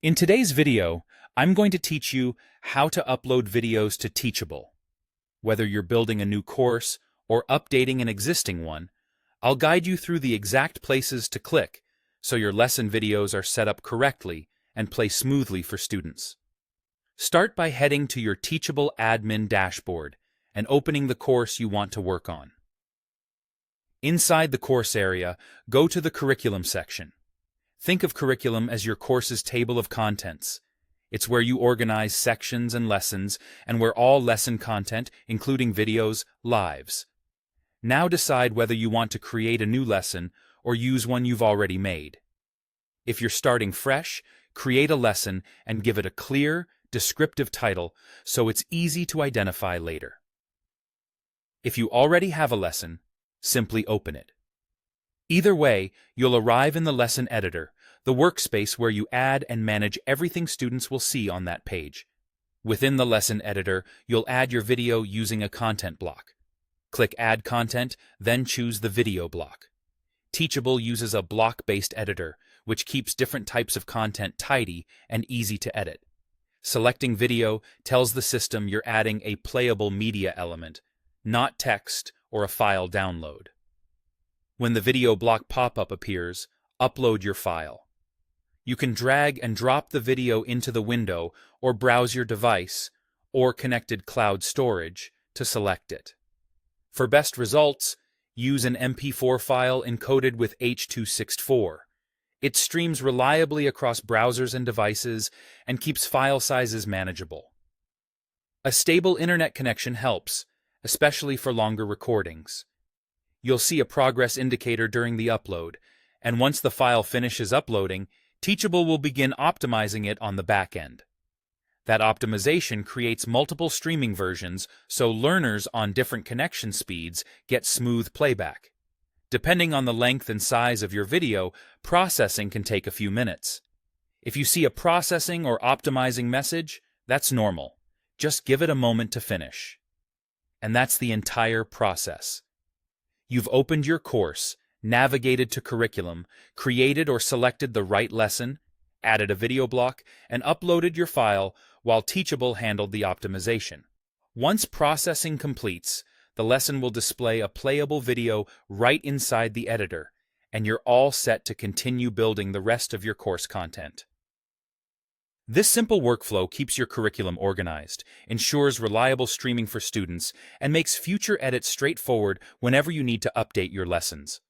In today's video, I'm going to teach you how to upload videos to Teachable. Whether you're building a new course or updating an existing one, I'll guide you through the exact places to click so your lesson videos are set up correctly and play smoothly for students. Start by heading to your Teachable admin dashboard and opening the course you want to work on. Inside the course area, go to the Curriculum section. Think of curriculum as your course's table of contents. It's where you organize sections and lessons, and where all lesson content, including videos, lives. Now decide whether you want to create a new lesson or use one you've already made. If you're starting fresh, create a lesson and give it a clear, descriptive title so it's easy to identify later. If you already have a lesson, simply open it. Either way, you'll arrive in the lesson editor, the workspace where you add and manage everything students will see on that page. Within the lesson editor, you'll add your video using a content block. Click Add Content, then choose the video block. Teachable uses a block-based editor, which keeps different types of content tidy and easy to edit. Selecting video tells the system you're adding a playable media element, not text or a file download. When the video block pop-up appears, upload your file. You can drag and drop the video into the window or browse your device or connected cloud storage to select it. For best results, use an MP4 file encoded with H.264. It streams reliably across browsers and devices and keeps file sizes manageable. A stable internet connection helps, especially for longer recordings. You'll see a progress indicator during the upload, and once the file finishes uploading, Teachable will begin optimizing it on the back end. That optimization creates multiple streaming versions so learners on different connection speeds get smooth playback. Depending on the length and size of your video, processing can take a few minutes. If you see a processing or optimizing message, that's normal. Just give it a moment to finish. And that's the entire process. You've opened your course, navigated to curriculum, created or selected the right lesson, added a video block, and uploaded your file while Teachable handled the optimization. Once processing completes, the lesson will display a playable video right inside the editor, and you're all set to continue building the rest of your course content. This simple workflow keeps your curriculum organized, ensures reliable streaming for students, and makes future edits straightforward whenever you need to update your lessons.